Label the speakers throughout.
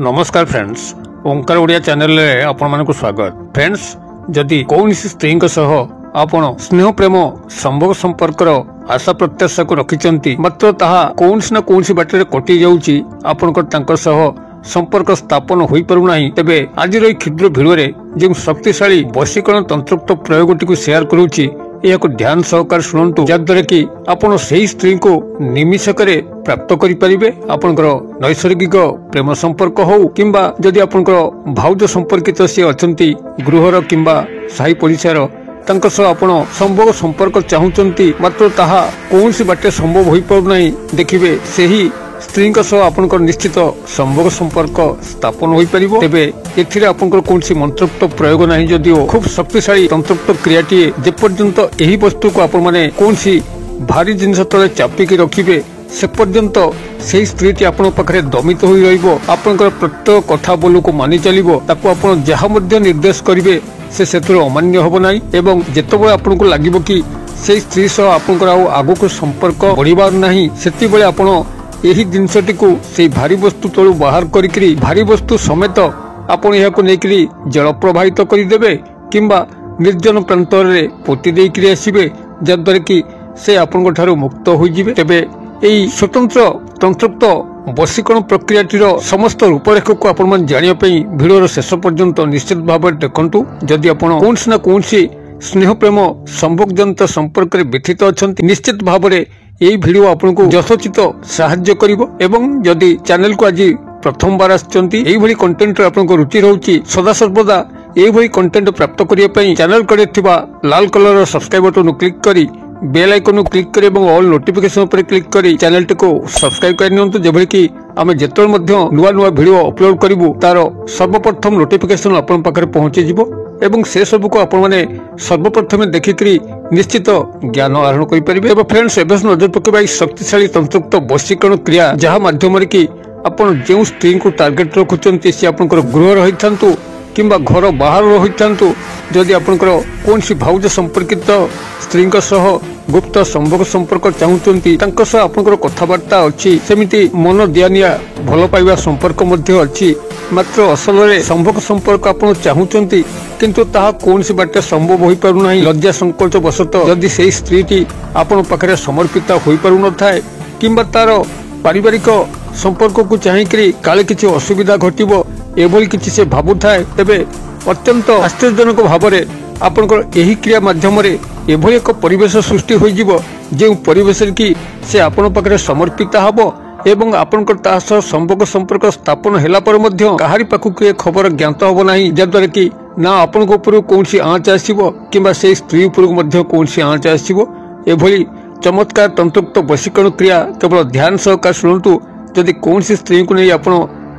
Speaker 1: नमस्कार फ्रेंड्स, ओंकार ओडिया चैनल रे आपण मानकु स्वागत। फ्रेंड्स, जदि कौनसी स्त्री सह आपण स्नेह प्रेम संभोग संपर्क आशा प्रत्याशा को रखिचंती मात्र ताहा कौनसी न कौनसी बाटे कटि जाउची आपनकर तांकर सह संपर्क स्थापन होई पारु नाही, तेबे आजिर एई क्षुद्र भिडियो रे जो शक्तिशाली वशीकरण तंत्रोक्त प्रयोगटी को शेयर करूची यह ध्यान सहकार शुणु जहाद्वारा कि आपण से स्त्री को निमिषक प्राप्त करें। आपंकर नैसर्गिक प्रेम संपर्क हो किंबा जदि आपंकर भाउज संपर्कित सी अच्छा गृहर किंबा साही पड़िशार आपण संभोग संपर्क चाहूंती मात्र ताहा कौन सी बाटे संभव हो पारना देखिए से ही स्त्री आपंकर निश्चित संभोग संपर्क स्थापन हो पार। तेबे एथिरे आपंकर कौनसी मंत्रोक्त प्रयोग नहीं, जदिओ खूब शक्तिशाली तंत्रोक्त क्रियाटी जेपर्यंत यही वस्तु को आपण माने कौनसी भारी जिनस तले चापिकी रखिबे से पर्यंत से स्त्री आपण पाखरे दमित होई रहिबो। आपनकर प्रत्येक कथा बोलू को मानि चलिबो, ताको आपण जहा मध्ये निर्देश करिवे से सेतुर अमान्य होबो नाही। एवं जेतबेले आपनको लागिबो कि से स्त्री सह आपनकर आगो संपर्क बढ़िबार नाही, सेति बेले आपण यही जिनसटी को से भारी वस्तु तलू बाहर करी भारी वस्तु समेत आपण यहाको नेकरी जल प्रवाहित करदेवे किंबा निर्जन प्रांतर रे पोती देकरी आसीबे, जद्वारा कि से आपन ठारू मुक्त होइजिबे। तेबे एई स्वतंत्र तंत्रोक्त वशीकरण प्रक्रियाटीर समस्त रूपरेख को आपण मन जानिया पई भिडियोर शेष पर्यंत निश्चित भाव देखंतु। जदि आपण कोनसी ना कोनसी स्नेह प्रेम संभोग जनित संपर्क रे व्यथित अछंती, निश्चित भाव रे यही भिडियो आपको यथोचित साहाय्य करिवो। एवं जदि चैनल को आज प्रथम बार आछंती एही भली कंटेंट आपनको रुचि रहउची सदा सर्वदा एही भली कंटेंट प्राप्त करिया पई चैनल कड़े थिबा लाल कलर सब्सक्राइब बटन क्लिक करी बेल आइकन क्लिक करी एवं ऑल नोटिफिकेशन पर क्लिक करी चैनल को सब्सक्राइब कर नियंतु, जेभली कि आमे जेतल मध्य नुवा नुवा भिडियो अपलोड करिवु तार सर्वप्रथम नोटिफिकेशन आपन पाखरे पहुंची जिवो एवं से सब को आपण माने सर्वप्रथम देखिकरी निश्चित ज्ञान आहरण करि परिबे। एवं फ्रेंड्स, एबस नजर पकेबा शक्तिशाली तंत्रोक्त वशीकरण क्रिया जहा माध्यम रे कि आपण जेउ स्त्री को टार्गेट रखुचंती से आपनकर गृह रहिथांतु किंबा घर बाहर रहिथांतु, जदि आपनकर कोनसी भाउज संपर्कित स्त्री सह गुप्त संभोग संपर्क चाहूंती तांको सह आपनकर कथाबार्ता अछि, सेमिति मन दियानिया भल पाइबा संपर्क मध्ये अछि, मात्र असल रे संभोग संपर्क आपण चाहूंती किंतु ताहा कोनसी बाटे संभव होई पारु नाही। लज्जा संकोच वशत जदि से स्त्रीटी आपण पाखरे समर्पित होई पारु न थाए किंबा तार पारिवारिक संपर्क को चाहिकरी काले किछि असुविधा घटिबो एभली किछि से भाबु थाए, तेबे अत्यंत आश्चर्यजनक भावरे आपनकर एही क्रिया माध्यम रे एभली एक परिवेश सृष्टि होई जिवो जे परिवेश कि से आपण पाखरे समर्पित हबो एवं आपनकर ता सह संभोग संपर्क स्थापन हेला पर मध्य काहारी पाखु के खबर ज्ञात हबो नाही, जद्वारा कि ना आपनक ऊपर कोनसी आँच आसीबो किंबा से स्त्री ऊपर मध्य कोनसी आँच आसीबो। एभली चमत्कार तंत्रोक्त वशीकरण क्रिया केवल ध्यान सहकार शुणु। जदि कौनसी स्त्री को नहीं आपण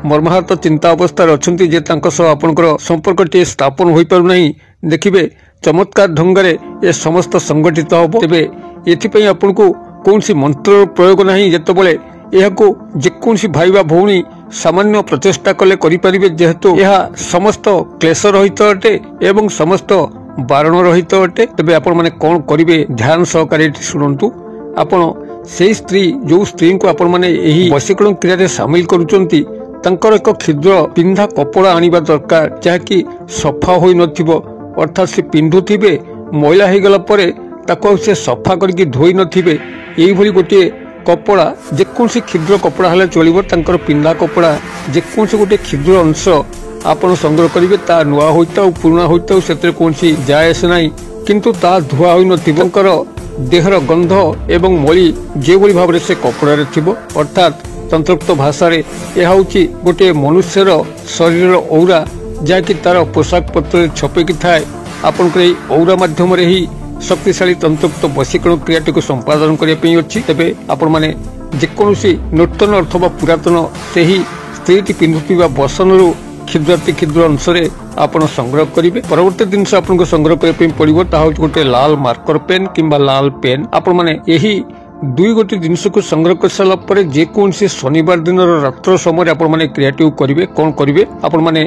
Speaker 1: मर्माहत चिंता अवस्था अछंती जे तांको सह आपनकर संपर्कटी स्थापन होई पारु नाही, देखिबे चमत्कार ढंगरे ए समस्त संगठित हबो। तेबे एथिपई आपनको कौनसी मंत्र प्रयोग नाही, जेतबेले एहाको जेकोसी भाई बा भौणी सामान्य प्रचेष्टा कले करि परिबे, जेहेतु यह समस्त क्लेश रहित अटे एवं समस्त बारण रहित अटे। तेबे आपण माने कोन करिवे ध्यान सहकारे शुणंतु। आपण से स्त्री जो स्त्री को आपण माने एही वशीकरण क्रिया रे शामिल करूचंती तांकर एक क्षुद्र पिंधा कपड़ा आनिबा दरकार, जहाँकि सफा होई नथिबो, अर्थात से पिंधुथिबे मैला हो गला परे ताको से सफा करके धोई नथिबे एही भली गोटे कपड़ा जेकोसी क्षुद्र कपड़ा हले चलिबो। तांकर पिंधा कपड़ा जेकोसी गोटे क्षुद्र अंश आपण संग्रह करिवे, ता नुआ होइता पुराना होइता सेते कोनसी जायस नाही, किंतु ता धुआ होई नथिबो। तांकर देहर गंध एवं मली जे भली भाबरे से कपड़ा रे थिबो, अर्थात तंत्रोक्त भाषा रे यह होची गोटे मनुष्यर शरीर औरा जहाँकि तार पोशाक पत्र छपेकी थाए। आपनकर औरा माध्यम रे ही शक्तिशाली तंत्रोक्त वशीकरण क्रियाटी को संपादन करने अच्छी। तेबे आपण माने जेकोसी नूतन अथवा पुरातन से ही स्त्री पिंधुवा बसन रु क्षुद्राति क्षुद्र अंश आपण संग्रह करेंगे। परवर्ती दिन आपको संग्रह करने पड़ो ता गोटे लाल मार्कर पेन किंबा लाल पेन। आपण माने यही दुई गोटे जिनस को संग्रह कर सारा पर जेकोसी शनिवार दिन रात्र समय आपण माने क्रियाटी करेंगे। कौन करेंगे आपण माने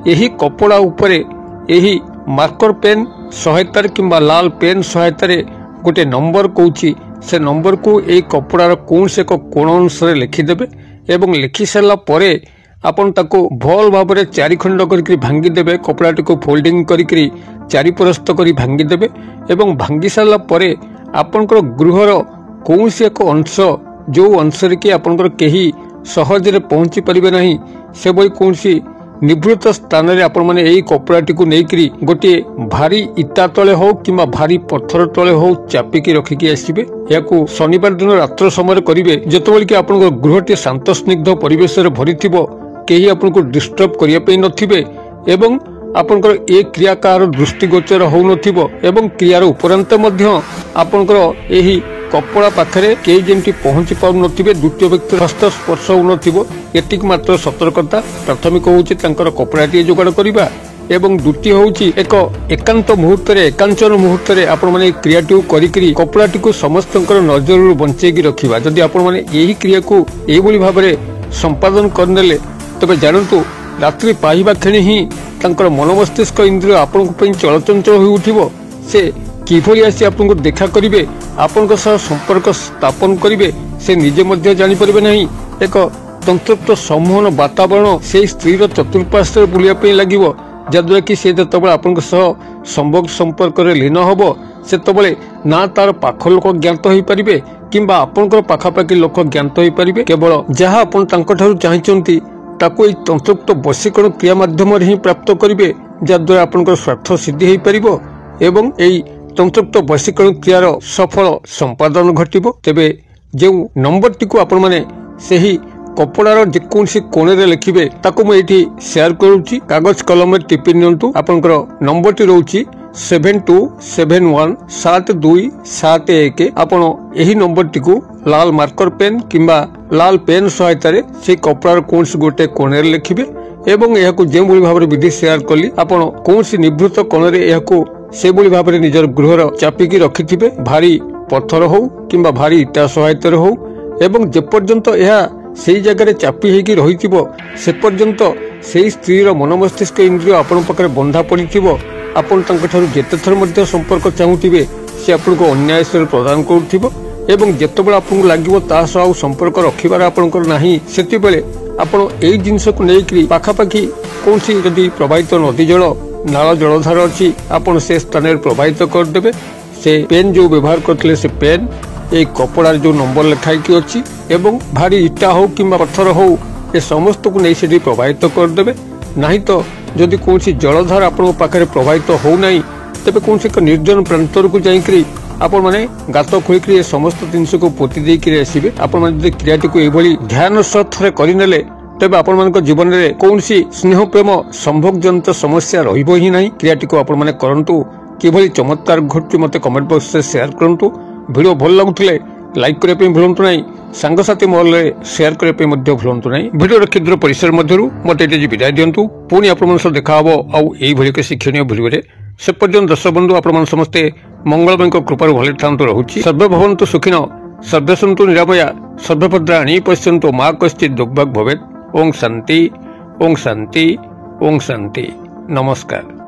Speaker 1: यही कपड़ा उपरे यही मार्कर पेन सहायतार किंबा लाल पेन सहायतार गोटे नंबर कौची से नंबर को यही कपड़ार कौन से एक कोण अंश लिखिदेवे एवं लिखि सारा परे आपण ताको भल भाबरे चारि खंड करिकरी भांगी देबे। कपड़ाटी को फोल्डिंग करिकरी चारि परस्त करी भांगी देबे एवं भांगी सारला परे आपनकर गृहर कौनसी एक अंश जो अंश रे कि आपनकर केही सहज रे पहुंची परिबे नहीं से बई कौनसी निवृत्त स्थान रे आपण माने एई कपड़ाटी को नेकरी गोटे भारी इटा तले हो किंबा भारी पत्थर तले हो चापिकी रखिकी आसीबे। याकू शनिवार दिन रात्र समय करिवे जेतबेल कि आपनकर गृहटी शांत स्निग्ध परिवेश रे भरिथिबो, केही आपनको डिस्टर्ब करिया पे नथिबे एवं आपनकर ए क्रियाकार दृष्टिगोचर हो नथिबो एवं क्रियार उपरांत मध्य आपनकर एही कपड़ा पाखरे केही जेंटी पहुंची पाउ नथिबे, द्वितीय व्यक्ति हस्त स्पर्श हो नथिबो। एतिक मात्र सतर्कता प्राथमिक होउची तांकर कपड़ाटी जोगाड़ करिबा एवं द्वितीय होउची एक एकांत मुहूर्त रे एकांचन मुहूर्त रे आपण माने क्रियाटी करिकरी कपड़ाटी को समस्तंकर नजर बंचेकी रखिबा। जदि आपण माने एही क्रिया को एही बोली भाबरे संपादन करनेले तबे जानंतु रात्रि पाइबा क्षणी ही तांकर मन मस्तिष्क इंद्रिय आपनको पई चलचंचल होई उठिबो। से किभली आसी आपनको देखा करिवे, आपनको सह संपर्क स्थापन करिवे से निजे मध्य जानि परिबे नहीं। एक तंत्रत्व सम्मोहन वातावरण से स्त्री चतुर्पार्श्व बुलिया पे लागिवो, जद्वारा कि से जतबे आपनको सह संभोग संपर्क रे लीन होबो सेतबेले ना तार पाख लोक ज्ञात होई परिबे किंबा आपनकर पाखापाखि लोक ज्ञात होई परिबे। केवल जहा आपण तांको ठारू चाहिचंती ताको एई तंत्रत्व वशीकरण क्रिया माध्यम रे ही प्राप्त करिवे, जद्वारा आपनकर स्वार्थ सिद्धि होई परिबो एवं एई तंत्रत्व वशीकरण क्रियार सफल संपादन घटिबो। तेबे जे नंबरटी को आपण माने सेही कपड़ार जेकोसी कोणे रे लिखिबे ताको म एठी शेयर करूची। कागज कलम रे टिपि नियंतु। आपनकर नंबरटी रहउची 72717271। आपण एही नंबरटी को लाल मार्कर पेन किंबा लाल पेन सहायता रे से कपड़ार कोनसी गोटे कोणे रे लिखिबे एवं एहाकू जे बोली भाबरे विधि शेयर कली आपण कोनसी निवृत्त कोणे रे एहाकू से बोली भाबरे निजर गृहर चापिकी रखिथिबे। भारी पत्थर हो किंबा भारी इटा सहायता रे हो एवं जे पर्यंत एहा सेई जगह चापी हेकी रहिथिबो से पर्यंत सेई स्त्रीर मन मस्तिष्क इंद्रिय आपण पाखरे बंधा पड़िथिबो। आपण तांका ठारू जेते थर मध्ये संपर्क चाहुथिबे से आपनको अन्याय से प्रदान करूथिबो एवं जेतेबेले आपनको लागिवो ता सह संपर्क रखिबार आपनकर नाही सेति बेले आपण एई जिंस को नेकरी पाखापाखी कोनसी जदि प्रवाहित नदी जल नाल जलधार अछि आपण से स्थान रे प्रवाहित कर देबे। से पेन जो व्यवहार करथिले से पेन ए कपड़ार जो नंबर लिखाई की अछि एवं भारी इटा हो किंबा पत्थर हो ए समस्त को नै सेठी प्रवाहित कर देबे। नाही तो जदि कोनसी जलधार आपण पाखरे प्रवाहित हो नाही तबे कोनसी एक निर्जन प्रांतर को जाईकरी आपण माने गात खोलिकरी ए समस्त जिंस को पोति देकरी आसीबे। आपण माने जदि क्रियाटी को एभली ध्यान सह थरे करिनेले तबे आपण मानक जीवन रे कोनसी स्नेह प्रेम संभोग जनित समस्या रहिबो ही नाही। क्रियाटी को आपण माने करंतु। किभली चमत्कार घटुची मते कमेंट बॉक्स रे शेयर करंतु। वीडियो भल लागुथिले लाइक करे पे भूलंतु नाही, सांगसाथी महल रे शेयर करे पे मध्ये भूलंतु नाही। वीडियो क्षुद्र परिसर मध्यरु मते एटे विदाय दियंतु। पुणी आपण मन सह देखा हबो आउ एई भली के शिक्षणीय वीडियो रे। से पर्यंत दर्शक बंधु आपण मन समस्ते मंगलमय कृपारु भले थांतु रहूची। सर्वे भवन्तु सुखिनो, सर्वे सन्तु निरामया, सर्वे भद्राणि पश्यन्तु मा कश्चित् दुर्भाग् भवेत्। ओम शांति, ओम शांति, ओम शांति। नमस्कार।